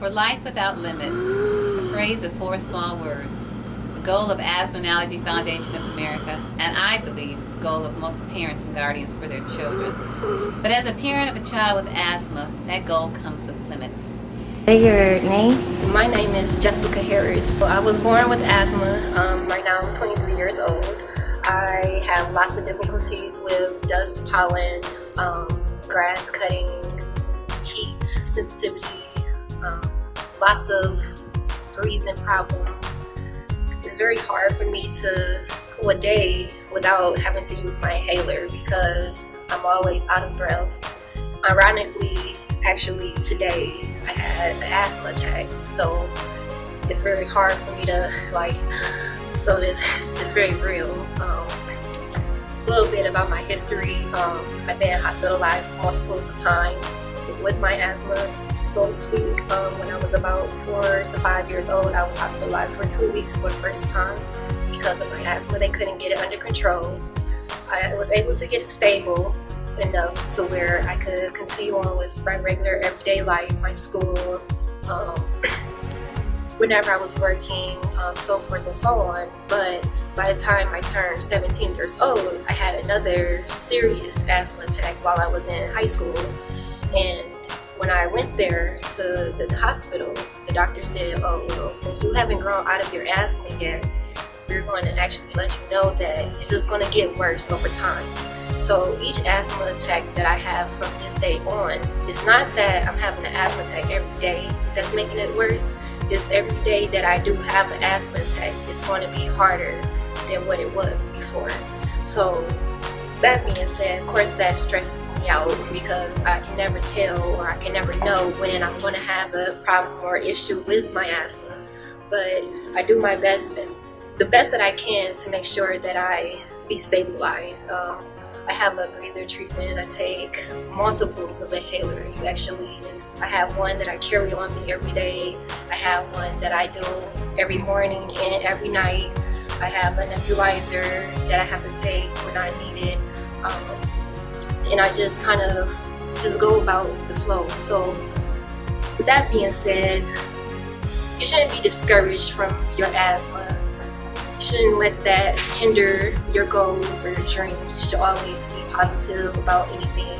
For life without limits, a phrase of 4 small words, the goal of Asthma and Allergy Foundation of America, and I believe the goal of most parents and guardians for their children. But as a parent of a child with asthma, that goal comes with limits. Say your name. My name is Jessica Harris. I was born with asthma. Right now I'm 23 years old. I have lots of difficulties with dust, pollen, grass cutting, heat sensitivity, lots of breathing problems. It's very hard for me to go a day without having to use my inhaler because I'm always out of breath. Ironically, actually today I had an asthma attack, so it's very hard for me to so it's very real. A little bit about my history. I've been hospitalized multiple times with my asthma, so to speak. When I was about 4 to 5 years old, I was hospitalized for 2 weeks for the first time because of my asthma. They couldn't get it under control. I was able to get it stable enough to where I could continue on with my regular everyday life, my school, whenever I was working, so forth and so on. But by the time I turned 17 years old, I had another serious asthma attack while I was in high school. And when I went there to the hospital, the doctor said, oh, well, since you haven't grown out of your asthma yet, we're going to actually let you know that it's just going to get worse over time. So each asthma attack that I have from this day on, it's not that I'm having an asthma attack every day that's making it worse. It's every day that I do have an asthma attack, it's going to be harder than what it was before. So that being said, of course that stresses me out because I can never tell or I can never know when I'm going to have a problem or issue with my asthma. But I do my best, the best that I can to make sure that I be stabilized. I have a breather treatment. I take multiples of inhalers actually. I have one that I carry on me every day. I have one that I do every morning and every night. I have a nebulizer that I have to take when I need it. And I just kind of just go about the flow. So with that being said, you shouldn't be discouraged from your asthma. You shouldn't let that hinder your goals or your dreams. You should always be positive about anything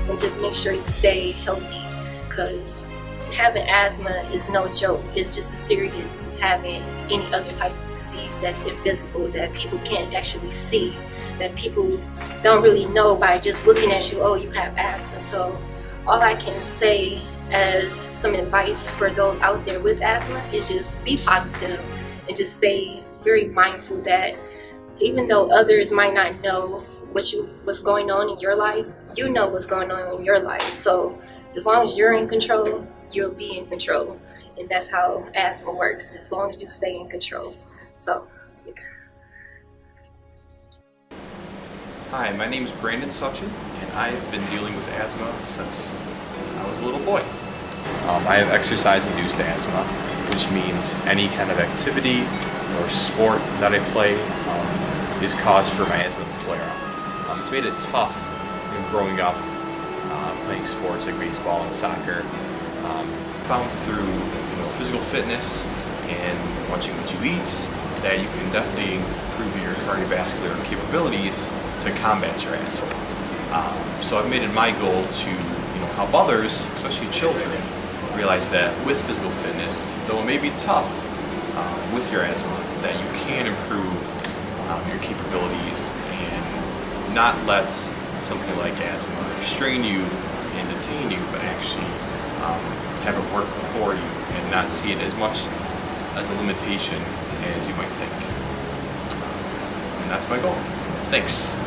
and just make sure you stay healthy, because having asthma is no joke. It's just as serious as having any other type of disease that's invisible, that people can't actually see, that people don't really know by just looking at you, oh, you have asthma. So all I can say as some advice for those out there with asthma is just be positive and just stay very mindful that even though others might not know what's going on in your life, you know what's going on in your life. So as long as you're in control, you'll be in control. And that's how asthma works, as long as you stay in control. So, yeah. Hi, my name is Brandon Suchin, and I have been dealing with asthma since I was a little boy. I have exercise-induced asthma, which means any kind of activity or sport that I play is cause for my asthma to flare up. It's made it tough growing up playing sports like baseball and soccer. Found through physical fitness and watching what you eat that you can definitely improve your cardiovascular capabilities to combat your asthma. So I've made it my goal to help others, especially children, realize that with physical fitness, though it may be tough with your asthma, that you can improve your capabilities and not let something like asthma restrain you and detain you, but actually have it work for you and not see it as much as a limitation as you might think. And that's my goal. Thanks.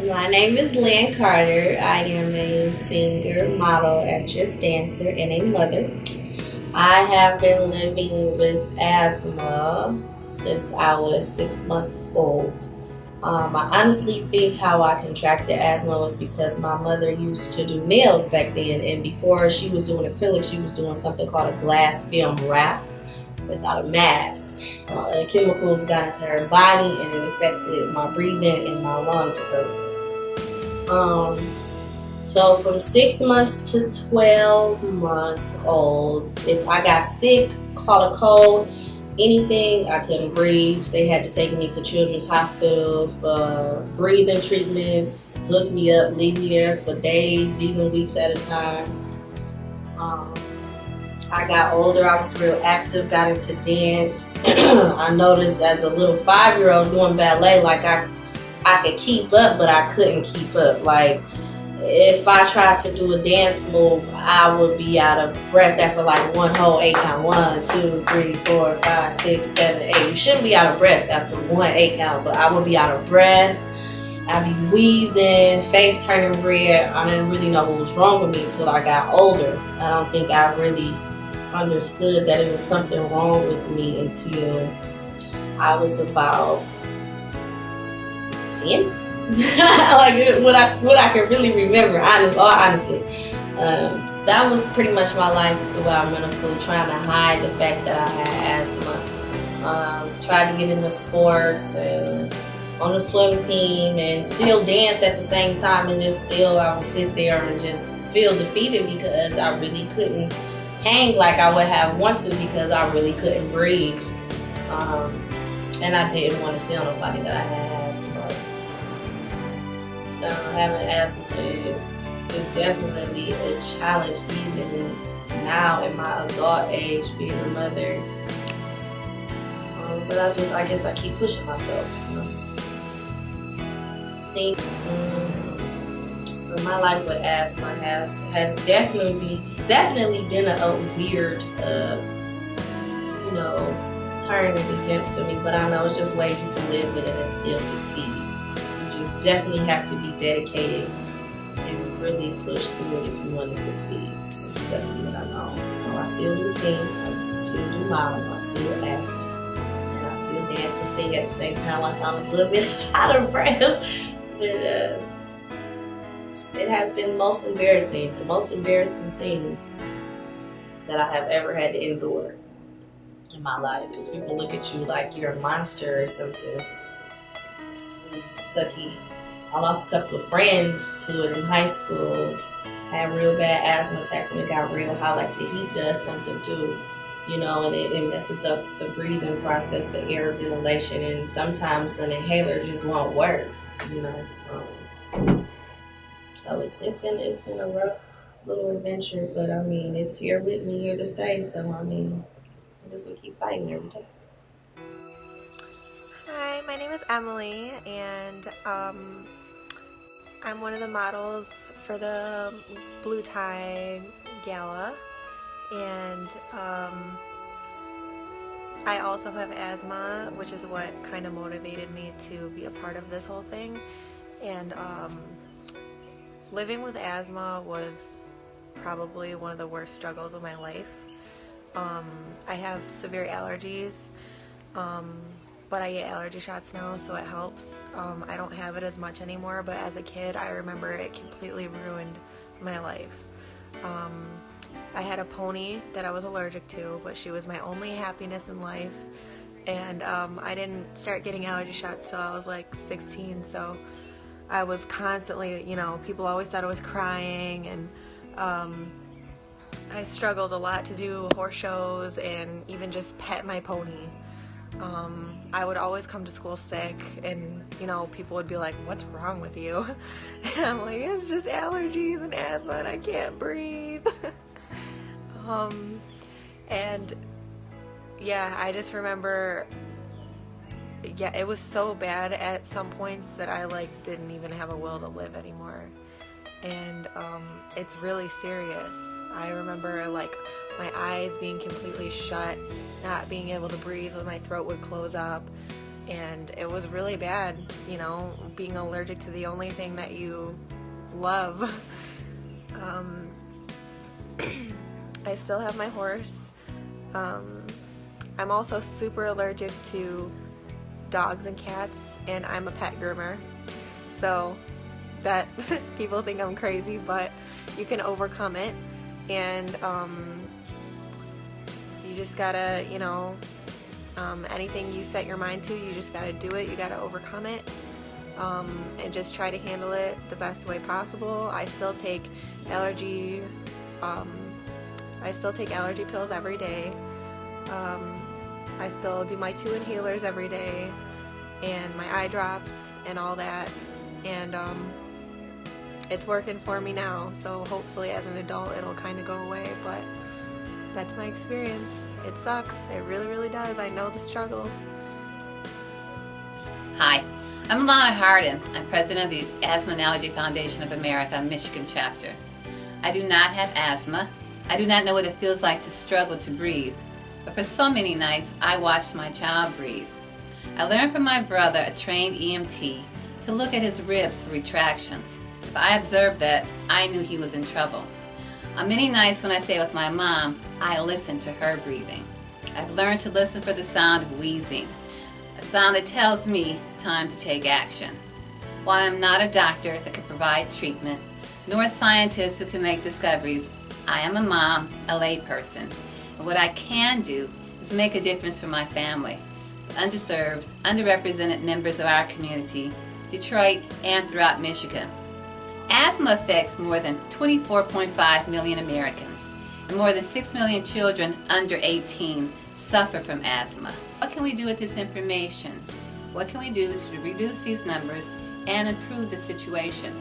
My name is Lynn Carter. I am a singer, model, actress, dancer, and a mother. I have been living with asthma since I was 6 months old. I honestly think how I contracted asthma was because my mother used to do nails back then, and before she was doing acrylic, she was doing something called a glass film wrap without a mask. The chemicals got into her body and it affected my breathing and my lung development. So from 6 months to 12 months old, if I got sick, caught a cold, anything, I couldn't breathe. They had to take me to Children's Hospital for breathing treatments, hook me up, leave me there for days, even weeks at a time. I got older, I was real active, got into dance. I noticed as a little 5-year-old doing ballet, like I could keep up, but I couldn't keep up. Like, if I tried to do a dance move, I would be out of breath after like one whole 8 count. 1, 2, 3, 4, 5, 6, 7, 8. You shouldn't be out of breath after one 8 count, but I would be out of breath. I'd be wheezing, face turning red. I didn't really know what was wrong with me until I got older. I don't think I really understood that it was something wrong with me until I was about 10. Like what I can really remember, honestly. That was pretty much my life throughout middle school, trying to hide the fact that I had asthma. Tried to get into sports and on the swim team and still dance at the same time, and just still I would sit there and just feel defeated because I really couldn't hang like I would have wanted to because I really couldn't breathe. And I didn't want to tell nobody that I had asthma. Having asthma is definitely a challenge even now in my adult age, being a mother. But I guess I keep pushing myself. You know? See, my life with asthma has definitely been a weird, turn of events for me. But I know it's just ways you can live with it and still succeed. You just definitely have to be dedicated and really push through it if you want to succeed. That's definitely what I know. So I still do sing, I still do model, I still act, and I still dance and sing at the same time. I sound a little bit out of breath, but it has been the most embarrassing thing that I have ever had to endure in my life, because people look at you like you're a monster or something. It's really sucky. I lost a couple of friends to it in high school. Had real bad asthma attacks when it got real hot, like the heat does something too, and it messes up the breathing process, the air ventilation, and sometimes an inhaler just won't work, So it's been a rough little adventure, but I mean, it's here with me, here to stay. So I mean, I'm just gonna keep fighting every day. Hi, my name is Emily, and I'm one of the models for the Blue Tie Gala, and I also have asthma, which is what kind of motivated me to be a part of this whole thing. And living with asthma was probably one of the worst struggles of my life. I have severe allergies, but I get allergy shots now, so it helps. I don't have it as much anymore, but as a kid, I remember it completely ruined my life. I had a pony that I was allergic to, but she was my only happiness in life, and I didn't start getting allergy shots till I was like 16, so I was constantly, people always thought I was crying, and I struggled a lot to do horse shows and even just pet my pony. I would always come to school sick, and people would be like, "What's wrong with you?" And I'm like, "It's just allergies and asthma and I can't breathe." And yeah, I just remember, it was so bad at some points that I didn't even have a will to live anymore. And it's really serious. I remember my eyes being completely shut, not being able to breathe when my throat would close up, and it was really bad, being allergic to the only thing that you love. I still have my horse. I'm also super allergic to dogs and cats, and I'm a pet groomer, so that people think I'm crazy, but you can overcome it. And you just gotta, anything you set your mind to, you just gotta do it. You gotta overcome it. and just try to handle it the best way possible. I still take allergy pills every day. I still do my 2 inhalers every day and my eye drops and all that, and it's working for me now, so hopefully as an adult it'll kind of go away, but that's my experience. It sucks. It really, really does. I know the struggle. Hi, I'm Lana Story. I'm president of the Asthma and Allergy Foundation of America, Michigan chapter. I do not have asthma. I do not know what it feels like to struggle to breathe. But for so many nights, I watched my child breathe. I learned from my brother, a trained EMT, to look at his ribs for retractions. If I observed that, I knew he was in trouble. On many nights when I stay with my mom, I listen to her breathing. I've learned to listen for the sound of wheezing, a sound that tells me time to take action. While I'm not a doctor that can provide treatment, nor a scientist who can make discoveries, I am a mom, a layperson. And what I can do is make a difference for my family, the underserved, underrepresented members of our community, Detroit, and throughout Michigan. Asthma affects more than 24.5 million Americans, and more than 6 million children under 18 suffer from asthma. What can we do with this information? What can we do to reduce these numbers and improve the situation?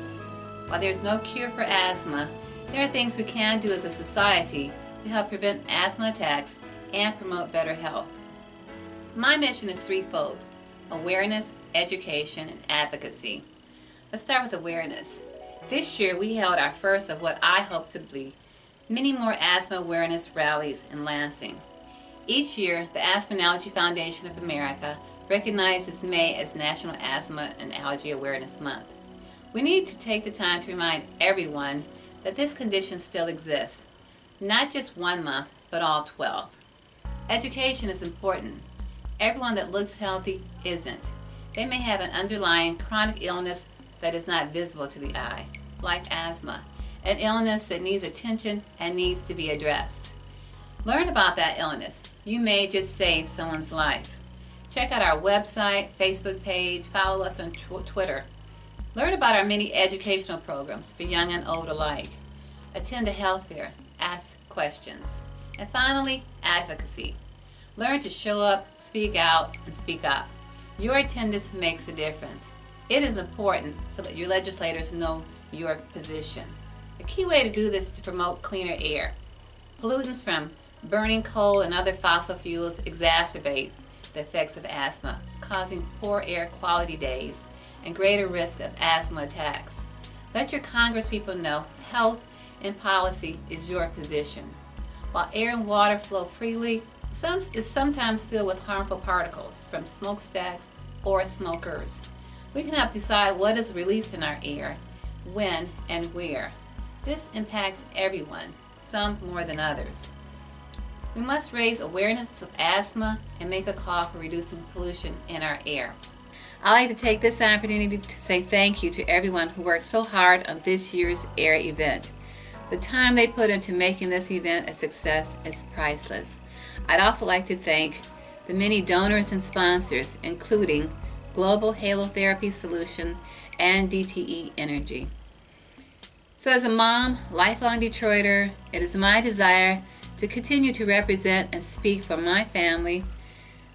While there's no cure for asthma, there are things we can do as a society to help prevent asthma attacks and promote better health. My mission is threefold: awareness, education, and advocacy. Let's start with awareness. This year we held our first of what I hope to be many more asthma awareness rallies in Lansing. Each year, the Asthma and Allergy Foundation of America recognizes May as National Asthma and Allergy Awareness Month. We need to take the time to remind everyone that this condition still exists, not just 1 month, but all 12. Education is important. Everyone that looks healthy isn't. They may have an underlying chronic illness that is not visible to the eye, like asthma, an illness that needs attention and needs to be addressed. Learn about that illness. You may just save someone's life. Check out our website, Facebook page, follow us on Twitter. Learn about our many educational programs for young and old alike. Attend a health fair, ask questions. And finally, advocacy. Learn to show up, speak out, and speak up. Your attendance makes a difference. It is important to let your legislators know your position. A key way to do this is to promote cleaner air. Pollutants from burning coal and other fossil fuels exacerbate the effects of asthma, causing poor air quality days and greater risk of asthma attacks. Let your congresspeople know health and policy is your position. While air and water flow freely, some is sometimes filled with harmful particles from smokestacks or smokers. We can help decide what is released in our air, when, and where. This impacts everyone, some more than others. We must raise awareness of asthma and make a call for reducing pollution in our air. I'd like to take this opportunity to say thank you to everyone who worked so hard on this year's AIR event. The time they put into making this event a success is priceless. I'd also like to thank the many donors and sponsors, including Global Halotherapy Solution and DTE Energy. So as a mom, lifelong Detroiter, it is my desire to continue to represent and speak for my family,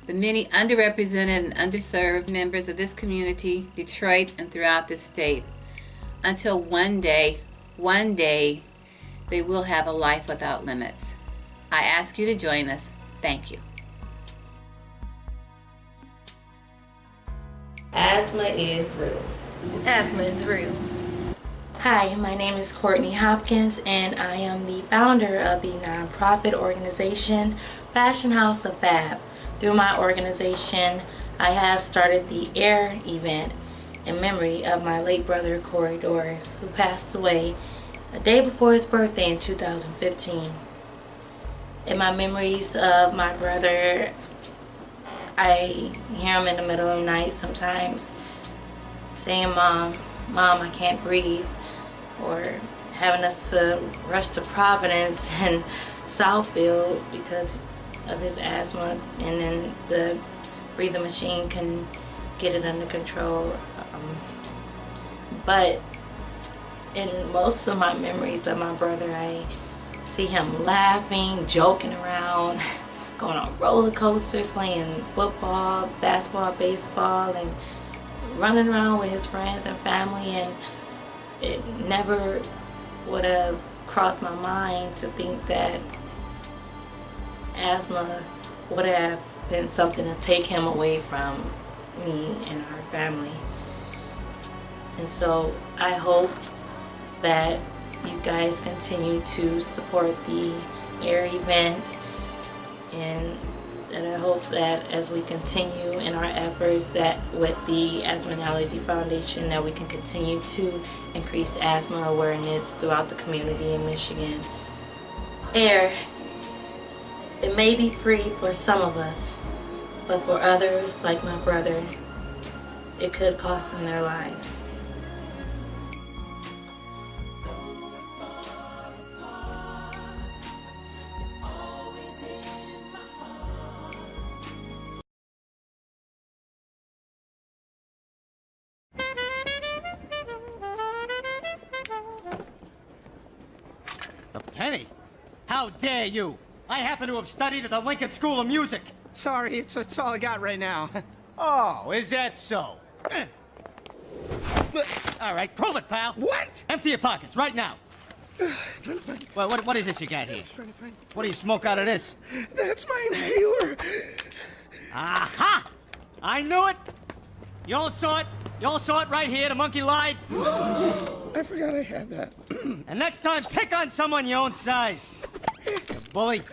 the many underrepresented and underserved members of this community, Detroit, and throughout the state, until one day, they will have a life without limits. I ask you to join us. Thank you. Asthma is real. Asthma is real. Hi, my name is Courtney Hopkins, and I am the founder of the nonprofit organization Fashion House A.I.R. Through my organization, I have started the A.I.R event in memory of my late brother Corey Doris, who passed away a day before his birthday in 2015. In my memories of my brother, I hear him in the middle of the night sometimes saying, Mom, I can't breathe," or having us to rush to Providence and Southfield because of his asthma, and then the breathing machine can get it under control. But in most of my memories of my brother, I see him laughing, joking around, going on roller coasters, playing football, basketball, baseball, and running around with his friends and family. And it never would have crossed my mind to think that asthma would have been something to take him away from me and our family. And so I hope that you guys continue to support the A.I.R event, and that I hope that as we continue in our efforts that with the Asthma and Allergy Foundation, that we can continue to increase asthma awareness throughout the community in Michigan. A.I.R, it may be free for some of us, but for others, like my brother, it could cost them their lives. A penny? How dare you? I happen to have studied at the Lincoln School of Music. Sorry, it's all I got right now. Oh, is that so? All right, prove it, pal. What? Empty your pockets right now. Trying to find it. Well, what is this you got here? Trying to find it. What do you smoke out of this? That's my inhaler. Aha! I knew it! You all saw it. You all saw it right here. The monkey lied. I forgot I had that. And next time, pick on someone your own size. You bully.